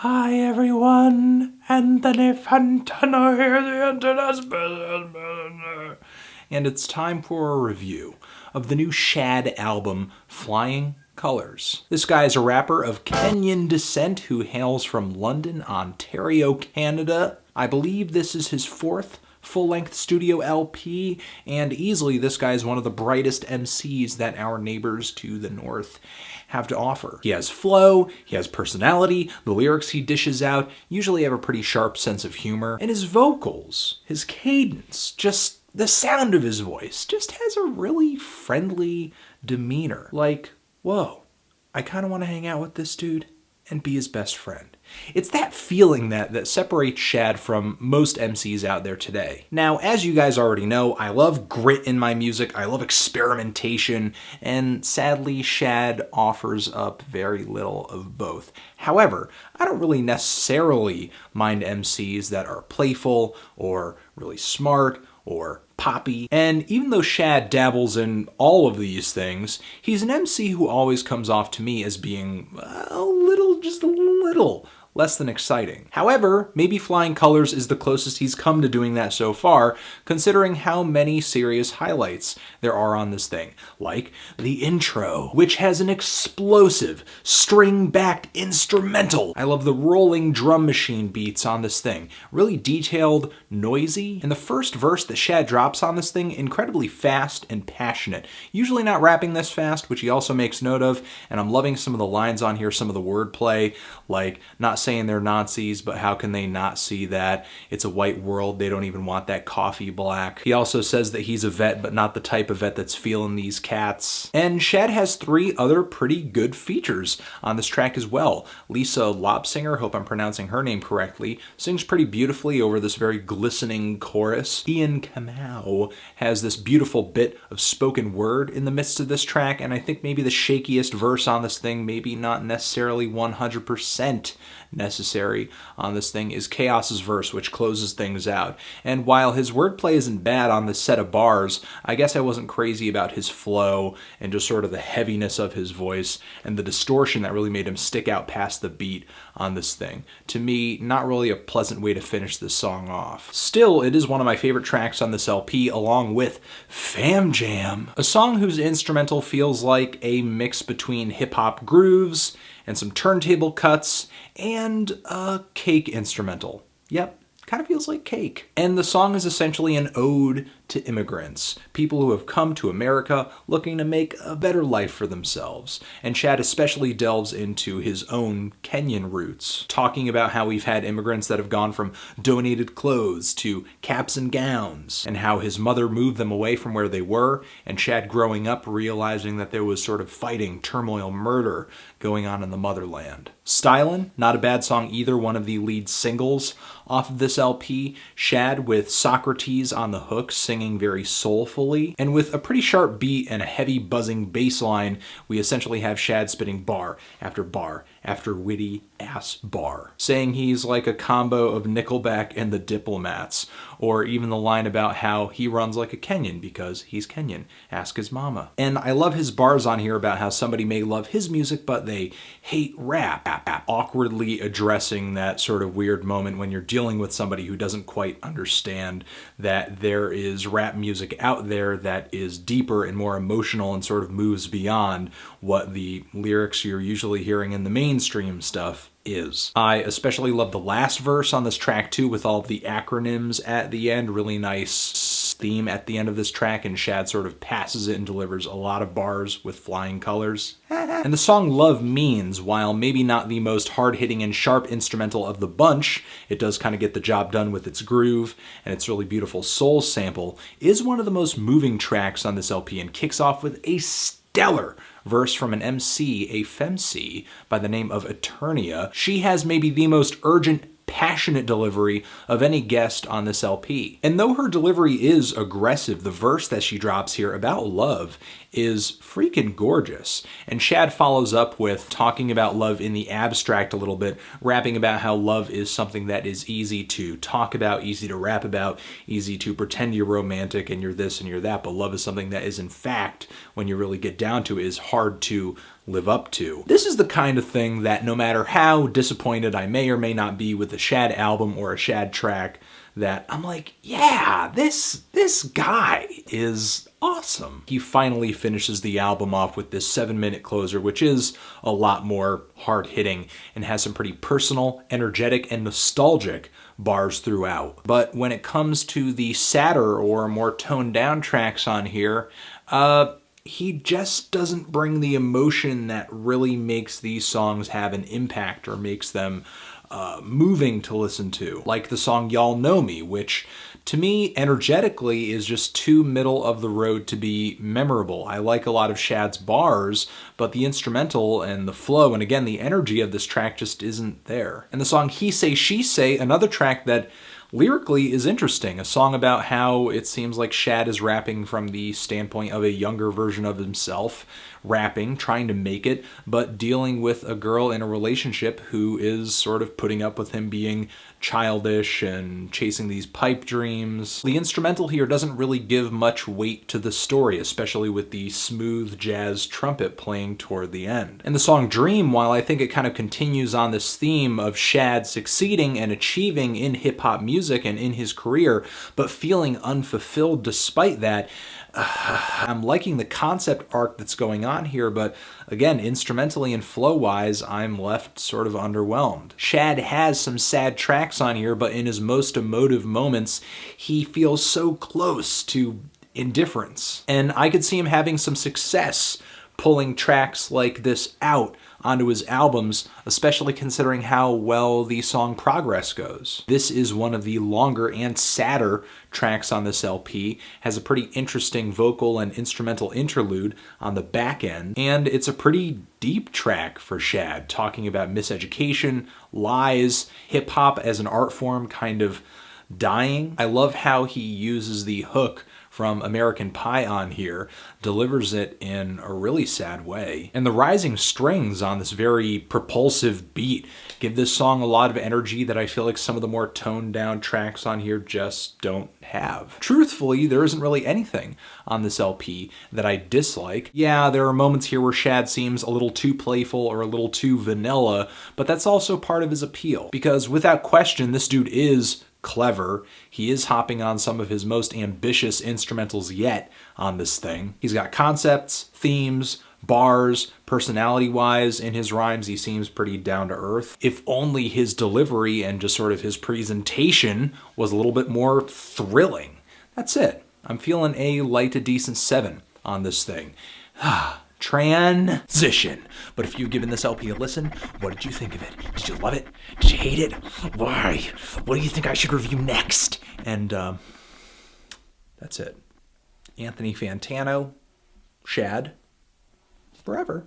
Hi everyone, Anthony Fantano here, the internet's business. And it's time for a review of the new Shad album, Flying Colors. This guy is a rapper of Kenyan descent who hails from London, Ontario, Canada. I believe this is his fourth full-length studio LP, and easily this guy is one of the brightest MCs that our neighbors to the north have to offer. He has flow, he has personality, the lyrics he dishes out usually have a pretty sharp sense of humor, and his vocals, his cadence, just the sound of his voice just has a really friendly demeanor. Like, whoa, I kind of want to hang out with this dude and be his best friend. It's that feeling that separates Shad from most MCs out there today. Now, as you guys already know, I love grit in my music, I love experimentation, and sadly, Shad offers up very little of both. However, I don't really necessarily mind MCs that are playful or really smart or poppy. And even though Shad dabbles in all of these things, he's an MC who always comes off to me as being just a little less than exciting. However, maybe Flying Colors is the closest he's come to doing that so far, considering how many serious highlights there are on this thing. Like the intro, which has an explosive, string-backed instrumental. I love the rolling drum machine beats on this thing. Really detailed, noisy, and the first verse that Shad drops on this thing, incredibly fast and passionate. Usually not rapping this fast, which he also makes note of, and I'm loving some of the lines on here, some of the wordplay, like not saying they're Nazis, but how can they not see that? It's a white world, they don't even want that coffee black. He also says that he's a vet, but not the type of vet that's feeling these cats. And Shad has three other pretty good features on this track as well. Lisa Lopsinger, hope I'm pronouncing her name correctly, sings pretty beautifully over this very glistening chorus. Ian Kamau has this beautiful bit of spoken word in the midst of this track, and I think maybe the shakiest verse on this thing, maybe not necessarily 100% necessary on this thing, is Chaos's verse, which closes things out. And while his wordplay isn't bad on this set of bars, I guess I wasn't crazy about his flow and just sort of the heaviness of his voice and the distortion that really made him stick out past the beat on this thing. To me, not really a pleasant way to finish this song off. Still, it is one of my favorite tracks on this LP, along with Fam Jam, a song whose instrumental feels like a mix between hip-hop grooves and some turntable cuts and a cake instrumental. Yep, kind of feels like cake. And the song is essentially an ode to immigrants, people who have come to America looking to make a better life for themselves. And Shad especially delves into his own Kenyan roots, talking about how we've had immigrants that have gone from donated clothes to caps and gowns, and how his mother moved them away from where they were, and Shad growing up realizing that there was sort of fighting, turmoil, murder going on in the motherland. Stylin', not a bad song either, one of the lead singles off of this LP. Shad with Socrates on the hook singing very soulfully, and with a pretty sharp beat and a heavy buzzing bass line, we essentially have Shad spitting bar after witty ass bar, saying he's like a combo of Nickelback and the Diplomats, or even the line about how he runs like a Kenyan because he's Kenyan, ask his mama. And I love his bars on here about how somebody may love his music but they hate rap, awkwardly addressing that sort of weird moment when you're dealing with somebody who doesn't quite understand that there is rap music out there that is deeper and more emotional and sort of moves beyond what the lyrics you're usually hearing in the mainstream stuff is. I especially love the last verse on this track too, with all of the acronyms at the end. Really nice theme at the end of this track, and Shad sort of passes it and delivers a lot of bars with Flying Colors. And the song Love Means, while maybe not the most hard-hitting and sharp instrumental of the bunch, it does kind of get the job done with its groove and its really beautiful soul sample, is one of the most moving tracks on this LP and kicks off with a stellar verse from an MC, a femc, by the name of Eternia. She has maybe the most urgent, passionate delivery of any guest on this LP. And though her delivery is aggressive, the verse that she drops here about love is freaking gorgeous. And Shad follows up with talking about love in the abstract a little bit, rapping about how love is something that is easy to talk about, easy to rap about, easy to pretend you're romantic and you're this and you're that, but love is something that is in fact, when you really get down to it, is hard to live up to. This is the kind of thing that no matter how disappointed I may or may not be with a Shad album or a Shad track, that I'm like, yeah, this guy is awesome. He finally finishes the album off with this 7-minute closer, which is a lot more hard-hitting and has some pretty personal, energetic, and nostalgic bars throughout. But when it comes to the sadder or more toned-down tracks on here, he just doesn't bring the emotion that really makes these songs have an impact or makes them moving to listen to. Like the song Y'all Know Me, which to me energetically is just too middle of the road to be memorable. I like a lot of Shad's bars, but the instrumental and the flow and again the energy of this track just isn't there. And the song He Say She Say, another track that lyrically is interesting, a song about how it seems like Shad is rapping from the standpoint of a younger version of himself, rapping, trying to make it, but dealing with a girl in a relationship who is sort of putting up with him being childish and chasing these pipe dreams. The instrumental here doesn't really give much weight to the story, especially with the smooth jazz trumpet playing toward the end. And the song Dream, while I think it kind of continues on this theme of Shad succeeding and achieving in hip-hop music and in his career, but feeling unfulfilled despite that, I'm liking the concept arc that's going on here, but again, instrumentally and flow-wise, I'm left sort of underwhelmed. Shad has some sad tracks on here, but in his most emotive moments, he feels so close to indifference. And I could see him having some success pulling tracks like this out onto his albums, especially considering how well the song Progress goes. This is one of the longer and sadder tracks on this LP, has a pretty interesting vocal and instrumental interlude on the back end, and it's a pretty deep track for Shad, talking about miseducation, lies, hip-hop as an art form kind of dying. I love how he uses the hook from American Pie on here, delivers it in a really sad way. And the rising strings on this very propulsive beat give this song a lot of energy that I feel like some of the more toned down tracks on here just don't have. Truthfully, there isn't really anything on this LP that I dislike. Yeah, there are moments here where Shad seems a little too playful or a little too vanilla, but that's also part of his appeal. Because without question, this dude is clever. He is hopping on some of his most ambitious instrumentals yet on this thing. He's got concepts, themes, bars, personality-wise in his rhymes, he seems pretty down to earth. If only his delivery and just sort of his presentation was a little bit more thrilling. That's it. I'm feeling a light to decent 7 on this thing. Transition. But if you've given this LP a listen, what did you think of it? Did you love it? Did you hate it? Why? What do you think I should review next? And that's it. Anthony Fantano, Shad, forever.